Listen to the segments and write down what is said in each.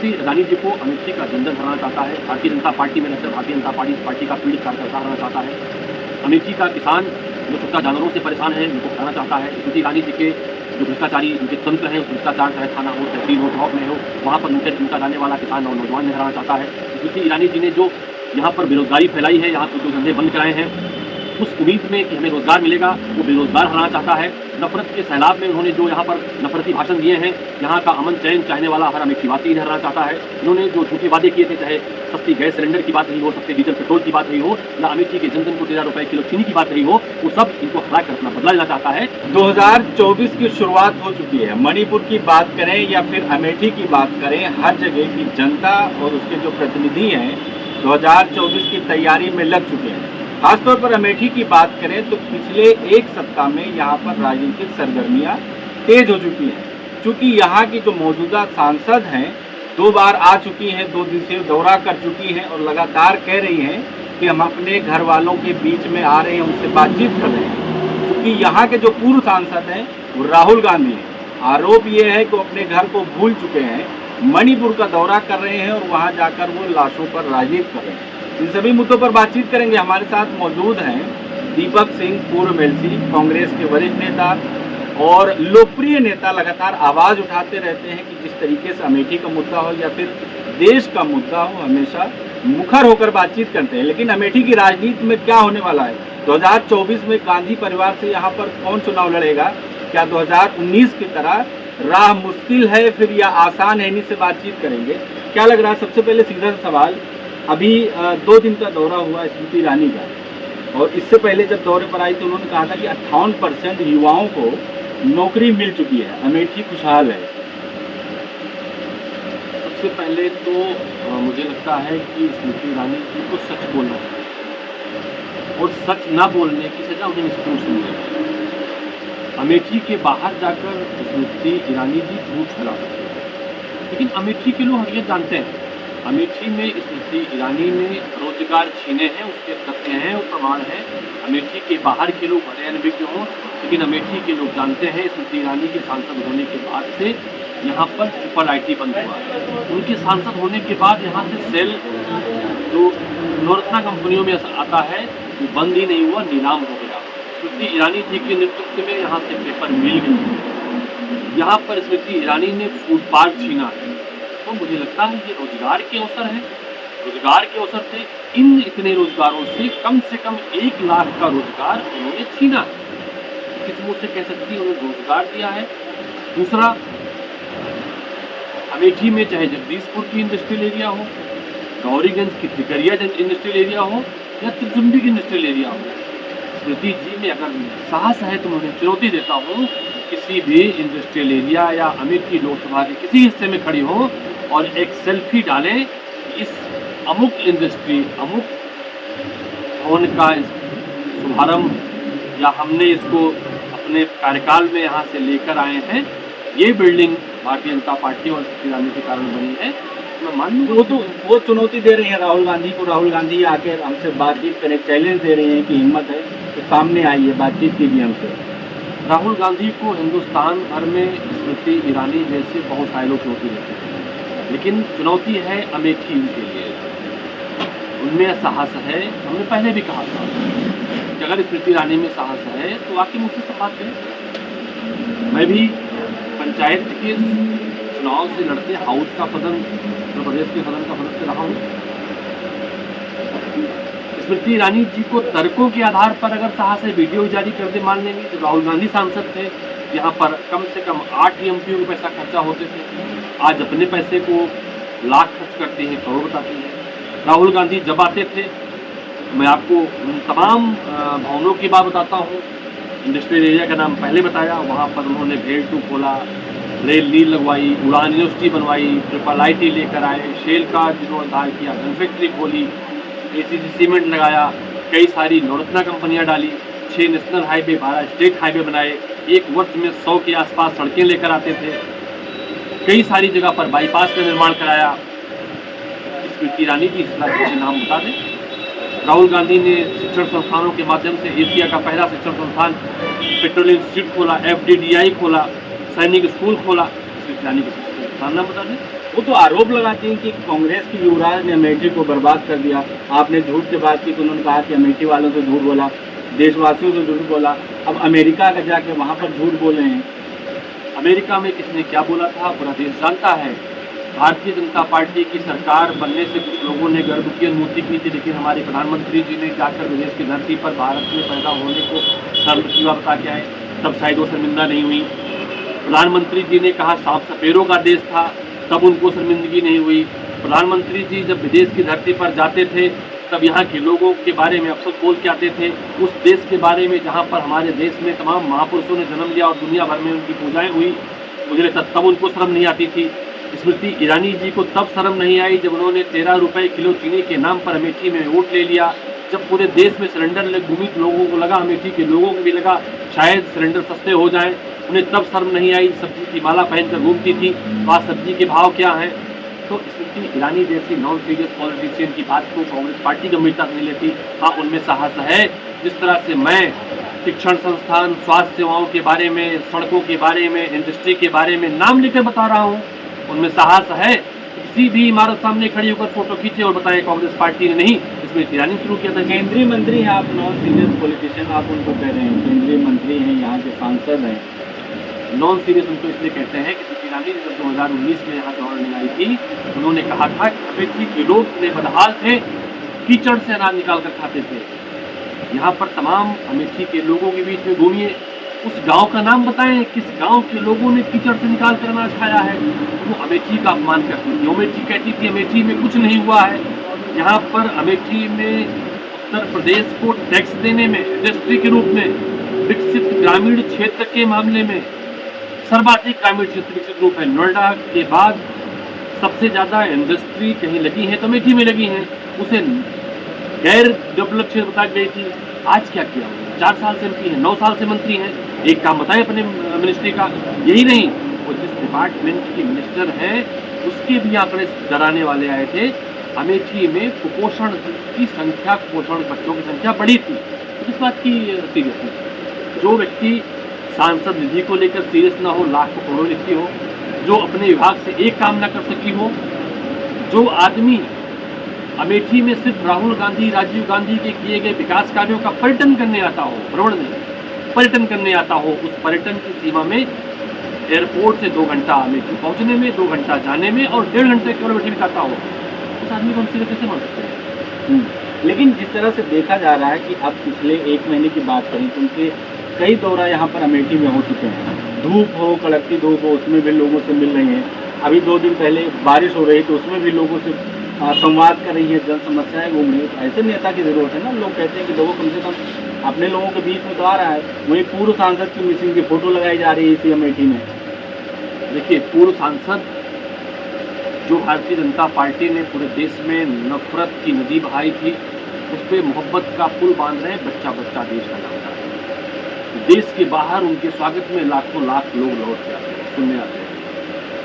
स्मृति ईरानी जी को अमेठी का जन हराना चाहता है। भारतीय जनता पार्टी में रहकर भारतीय जनता पार्टी का पीड़ित कार्यकर्ता हराना चाहता है। अमेठी का किसान जो खुद का जानवरों से परेशान है उनको हराना चाहता है। स्मृति ईरानी जी के जो भ्रष्टाचारी उनके तंत्र हैं, उस भ्रष्टाचार चाहे थाना हो, तहसील हो, ब्लॉक में हो, वहाँ पर उनका जाने वाला किसान और नौजवान ने हराना चाहता है। स्मृति ईरानी जी ने जो यहाँ पर बेरोजगारी फैलाई है, यहाँ पर जो धंधे बंद कराए हैं, उस उम्मीद में कि हमें रोजगार मिलेगा, वो बेरोजगार हराना चाहता है। नफरत के सैलाब में उन्होंने जो यहाँ पर नफरती भाषण दिए हैं, यहाँ का अमन चैन चाहने वाला हर अमेठीवासी इन्हें हराना चाहता है। इन्होंने जो झूठे वादे किए थे, चाहे सस्ती गैस सिलेंडर की बात रही हो, सस्ते डीजल पेट्रोल की बात रही हो, या अमेठी के जन को 13 रुपए किलो चीनी की बात रही हो, वो सब इनको हरा कर अपना बदला लेना चाहता है। 2024 की शुरुआत हो चुकी है। मणिपुर की बात करें या फिर अमेठी की बात करें, हर जगह की जनता और उसके जो प्रतिनिधि हैं 2024 की तैयारी में लग चुके हैं। खासतौर पर अमेठी की बात करें तो पिछले एक सप्ताह में यहाँ पर राजनीतिक सरगर्मियाँ तेज हो चुकी हैं। चूँकि यहाँ की जो मौजूदा सांसद हैं 2 बार आ चुकी हैं, 2 दिवसीय दौरा कर चुकी हैं और लगातार कह रही हैं कि हम अपने घर वालों के बीच में आ रहे हैं, उनसे बातचीत कर रहे हैं। क्योंकि यहाँ के जो पूर्व सांसद हैं वो राहुल गांधी हैं। आरोप ये है कि वो अपने घर को भूल चुके हैं, मणिपुर का दौरा कर रहे हैं और वहाँ जाकर वो लाशों पर राजनीति कर रहे हैं। इन सभी मुद्दों पर बातचीत करेंगे। हमारे साथ मौजूद हैं दीपक सिंह, पूर्व एमएलसी, कांग्रेस के वरिष्ठ नेता और लोकप्रिय नेता। लगातार आवाज़ उठाते रहते हैं कि जिस तरीके से अमेठी का मुद्दा हो या फिर देश का मुद्दा हो, हमेशा मुखर होकर बातचीत करते हैं। लेकिन अमेठी की राजनीति में क्या होने वाला है? 2024 में गांधी परिवार से यहाँ पर कौन चुनाव लड़ेगा? क्या 2019 की तरह राह मुश्किल है फिर या आसान है? इन्हीं से बातचीत करेंगे। क्या लग रहा है? सबसे पहले सीधा सा सवाल, अभी 2 दिन का दौरा हुआ स्मृति ईरानी का, और इससे पहले जब दौरे पर आई तो उन्होंने कहा था कि 58% युवाओं को नौकरी मिल चुकी है, अमेठी खुशहाल है। सबसे पहले तो मुझे लगता है कि स्मृति ईरानी जी को सच बोलना है और सच ना बोलने की सजा उन्हें निष्ठुर सुनी है। अमेठी के बाहर जाकर स्मृति ईरानी जी झूठ फैला सकते हैं, लेकिन अमेठी के लोग हकीकत जानते हैं। अमेठी में स्मृति ईरानी ने रोजगार छीने हैं, उसके तथ्य हैं और प्रमाण हैं। अमेठी के बाहर के लोग भले अनभिज्ञ हों, लेकिन अमेठी के लोग जानते हैं स्मृति ईरानी के सांसद होने के बाद से यहाँ पर ट्रिपल आईटी बंद हुआ। उनके सांसद होने के बाद यहाँ से सेल जो नवरत्ना कंपनियों में आता है वो बंद ही नहीं हुआ, नीलाम हो गया। स्मृति ईरानी जी के नेतृत्व में यहाँ से पेपर मिल गई। यहाँ पर स्मृति ईरानी ने फूड पार्क छीना है, तो मुझे लगता है ये रोजगार के अवसर है। रोजगार के अवसर से इतने रोजगारों से कम 1 लाख का रोजगार उन्होंने छीना है। किस मुँह से कह सकती है उन्होंने रोजगार दिया है? दूसरा, अमेठी में चाहे जगदीशपुर की इंडस्ट्रियल एरिया हो, गौरीगंज की तिकरिया इंडस्ट्रियल एरिया हो या त्रिजुम्बी की इंडस्ट्रियल एरिया हो, स्मृति जी में अगर साहस है तो मैं उन्हें चुनौती देता हूँ, किसी भी इंडस्ट्रियल एरिया या अमेठी लोकसभा के किसी हिस्से में खड़ी हो और एक सेल्फी डालें, इस अमुक इंडस्ट्री, अमुक भवन का शुभारंभ या हमने इसको अपने कार्यकाल में यहाँ से लेकर आए हैं, ये बिल्डिंग भारतीय जनता पार्टी और स्मृति ईरानी के कारण बनी है, मैं मान लूँ। वो चुनौती दे रही है राहुल गांधी को। राहुल गांधी आकर हमसे बातचीत करें, चैलेंज दे रहे हैं कि हिम्मत है तो सामने आइए, बातचीत कीजिए हमसे। राहुल गांधी को हिंदुस्तान भर में स्मृति ईरानी जैसे बहुत सारे लोग चुनौती देते हैं, लेकिन चुनौती है अमेठी के लिए। उनमें साहस है। हमने पहले भी कहा था कि अगर स्मृति ईरानी में साहस है तो आके मुझसे संवाद करें। मैं भी पंचायत के चुनाव से लड़ते हाउस का सदन, उत्तर प्रदेश के सदन का सदस्य रहा हूँ। स्मृति ईरानी जी को तर्कों के आधार पर अगर साहस है, वीडियो जारी कर दे मान लेंगे। जब राहुल गांधी सांसद थे यहाँ पर कम से कम 8 एमपी को पैसा खर्चा होते थे, आज अपने पैसे को लाख खर्च करते हैं, करोड़ बताते हैं। राहुल गांधी जब आते थे, मैं आपको उन तमाम भवनों की बात बताता हूँ। इंडस्ट्रियल एरिया का नाम पहले बताया, वहाँ पर उन्होंने भेल 2 खोला, रेल नील लगवाई, उड़ान यूनिवर्सिटी बनवाई, ट्रिपल आईटी लेकर आए, शेल का जीर्णोद्धार किया, गन फैक्ट्री खोली, एसीसी सीमेंट लगाया, कई सारी नवरत्ना कंपनियां डाली, 6 नेशनल हाईवे, 12 स्टेट हाईवे बनाए, एक वर्ष में 100 के आसपास सड़कें लेकर आते थे, कई सारी जगह पर बाईपास का निर्माण कराया। स्मृति ईरानी की इस नाम बता दें। राहुल गांधी ने शिक्षण संस्थानों के माध्यम से एशिया का पहला शिक्षण संस्थान पेट्रोलियम इंस्टीट्यूट खोला, FDDI खोला, सैनिक स्कूल खोला। स्मृति ईरानी का नाम बता दें। वो तो आरोप लगाती हैं कि कांग्रेस की युवराज ने अमेठी को बर्बाद कर दिया। आपने झूठ की बात की तो उन्होंने कहा कि अमेठी वालों से झूठ बोला, देशवासियों से झूठ बोला। अब अमेरिका का जाके वहाँ पर झूठ बोले हैं। अमेरिका में किसने क्या बोला था पूरा देश जानता है। भारतीय जनता पार्टी की सरकार बनने से कुछ लोगों ने गर्व की अनुभूति की थी, लेकिन हमारे प्रधानमंत्री जी ने जाकर विदेश की धरती पर भारत में पैदा होने को शर्म की बात बता के आए, तब शायद वो शर्मिंदा नहीं हुई। प्रधानमंत्री जी ने कहा सांप सपेरों का देश था, तब उनको शर्मिंदगी नहीं हुई। प्रधानमंत्री जी जब विदेश की धरती पर जाते थे तब यहाँ के लोगों के बारे में अफसर बोल के आते थे, उस देश के बारे में जहाँ पर हमारे देश में तमाम महापुरुषों ने जन्म लिया और दुनिया भर में उनकी पूजाएं हुई, मुझे लगता तब उनको शर्म नहीं आती थी। स्मृति ईरानी जी को तब शर्म नहीं आई जब उन्होंने 13 रुपए किलो चीनी के नाम पर अमेठी में वोट ले लिया। जब पूरे देश में सिलेंडर घूमी तो लोगों को लगा, अमेठी के लोगों को भी लगा शायद सिलेंडर सस्ते हो जाएं, उन्हें तब शर्म नहीं आई। सब्जी की माला पहनकर घूमती थी, आज सब्जी के भाव क्या हैं। तो स्मृति ईरानी जैसी नॉन सीरियस पॉलिटिशियन की बात को कांग्रेस पार्टी गंभीरता से नहीं लेती। हाँ, उनमें साहस है। जिस तरह से मैं शिक्षण संस्थान, स्वास्थ्य सेवाओं के बारे में, सड़कों के बारे में, इंडस्ट्री के बारे में नाम लेकर बता रहा हूँ, उनमें साहस है। किसी भी इमारत सामने खड़ी होकर फोटो खींचे और बताएं कांग्रेस पार्टी ने नहीं, इसमें ईरानी शुरू किया था। केंद्रीय मंत्री हैं आप, नॉन सीरियस पॉलिटिशियन आप उनको कह रहे हैं, केंद्रीय मंत्री हैं, यहाँ के सांसद हैं। नॉन सीरियस उनको इसलिए कहते हैं कि स्मृति ईरानी ने जब 2019 में यहाँ चुनाव लड़ाई थी, उन्होंने कहा था कि अमेठी के लोग इतने बदहाल थे, कीचड़ से अनाज निकाल कर खाते थे। यहाँ पर तमाम अमेठी के लोगों के बीच में घूमिए, उस गांव का नाम बताएं किस गांव के लोगों ने कीचड़ से निकाल कर अनाज खाया है। वो अमेठी का अपमान करती थी। अमेठी कहती थी अमेठी में कुछ नहीं हुआ है। यहाँ पर अमेठी में उत्तर प्रदेश को टैक्स देने में, इंडस्ट्री के रूप में, विकसित ग्रामीण क्षेत्र के मामले में सर्वाधिक ग्रामीण क्षेत्र विकसित रूप है। नोएडा के बाद सबसे ज्यादा इंडस्ट्री कहीं लगी है तो अमेठी में लगी है। उसे गैर डेवलप क्षेत्र बता गई थी। आज क्या किया? 4 साल से एमपी है, 9 साल से मंत्री हैं। एक काम बताएं अपने मिनिस्ट्री का। यही नहीं, वो जिस डिपार्टमेंट की मिनिस्टर हैं उसके भी आंकड़े डराने वाले आए थे। अमेठी में कुपोषण की संख्या, कुपोषण बच्चों की संख्या बढ़ी थी। तो किस बात की सीरियसनेस? जो व्यक्ति सांसद निधि को लेकर सीरियस ना हो, लाख करोड़ों लिखती हो, जो अपने विभाग से एक काम ना कर सकी हो, जो आदमी अमेठी में सिर्फ राहुल गांधी, राजीव गांधी के किए गए विकास कार्यों का पर्यटन करने आता हो, भ्रमण नहीं, पर्यटन करने आता हो, उस पर्यटन की सीमा में एयरपोर्ट से 2 घंटा अमेठी पहुंचने में, 2 घंटा जाने में और 1.5 घंटे केवल अमेठी बिताता हो, उस आदमी को हम सीधे कैसे मान सकते हैं? लेकिन जिस तरह से देखा जा रहा है कि अब पिछले 1 महीने की बात करें तो उनके कई दौरा यहाँ पर अमेठी में हो चुके हैं। धूप हो, कड़कती धूप हो, उसमें भी लोगों से मिल रही हैं। अभी 2 दिन पहले बारिश हो रही तो उसमें भी लोगों से संवाद कर रही है, जन समस्याएं घूम रही है। तो ऐसे नेता की जरूरत है ना। लोग कहते हैं कि देखो कम से कम अपने लोगों के बीच में तो आ रहा है। वहीं पूर्व सांसद की मिसिंग की फोटो लगाई जा रही है इसी अमेठी में। देखिए, पूर्व सांसद जो भारतीय जनता पार्टी ने पूरे देश में नफरत की नदी बहाई थी, उस पर मोहब्बत का पुल बांध रहे हैं। बच्चा बच्चा देश का नाम है। देश के बाहर उनके स्वागत में लाखों लाख लोग लौट के आते हैं, सुनने आते हैं।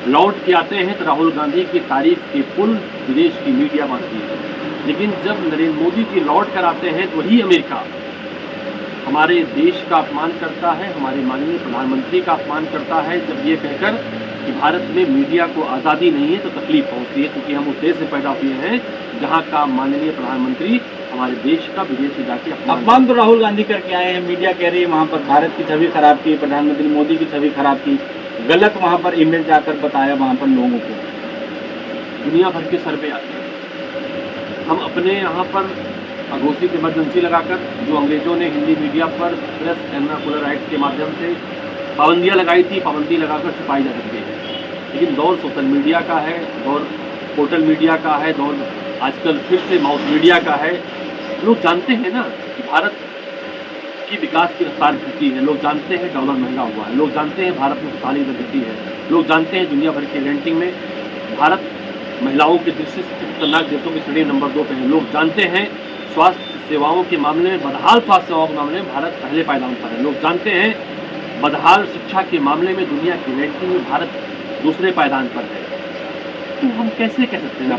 लौट के आते हैं तो राहुल गांधी की तारीफ के पुल विदेश की मीडिया बांधती है। लेकिन जब नरेंद्र मोदी जी लौट कर आते हैं तो वही अमेरिका हमारे देश का अपमान करता है, हमारे माननीय प्रधानमंत्री का अपमान करता है, जब ये कहकर कि भारत में मीडिया को आज़ादी नहीं है तो तकलीफ पहुंचती है, क्योंकि हम उस देश से पैदा हुए हैं जहां का माननीय प्रधानमंत्री हमारे देश का विदेश से जाके अपमान तो राहुल गांधी करके आए हैं। मीडिया कह रही है वहाँ पर भारत की छवि खराब की, प्रधानमंत्री मोदी की छवि खराब की, गलत वहाँ पर इमेज जाकर बताया वहाँ पर लोगों को। दुनिया भर के सर्वे आते हैं। हम अपने यहाँ पर अघोषित इमरजेंसी लगाकर, जो अंग्रेजों ने हिंदी मीडिया पर प्रेस वर्नाकुलर एक्ट के माध्यम से पाबंदियाँ लगाई थी, पाबंदी लगाकर छुपाई जा सकती है। लेकिन दौर सोशल मीडिया का है, दौर पोर्टल मीडिया का है, दौर आजकल फिर से माउथ मीडिया का है। लोग जानते हैं ना कि भारत की विकास की रफ्तार घटी है, लोग जानते हैं डॉलर महंगा हुआ है, लोग जानते हैं भारत में खुशहाली घटी है, लोग जानते हैं दुनिया भर के रैंकिंग में भारत महिलाओं के दृष्टि से खतरनाक देशों की श्रेणी नंबर 2 पे है। लोग जानते हैं स्वास्थ्य सेवाओं के मामले में, बदहाल स्वास्थ्य सेवाओं के मामले में भारत पहले पायदान पर है। लोग जानते हैं बदहाल शिक्षा के मामले में दुनिया की रैंकिंग में भारत दूसरे पायदान पर है। तो हम कैसे कह सकते हैं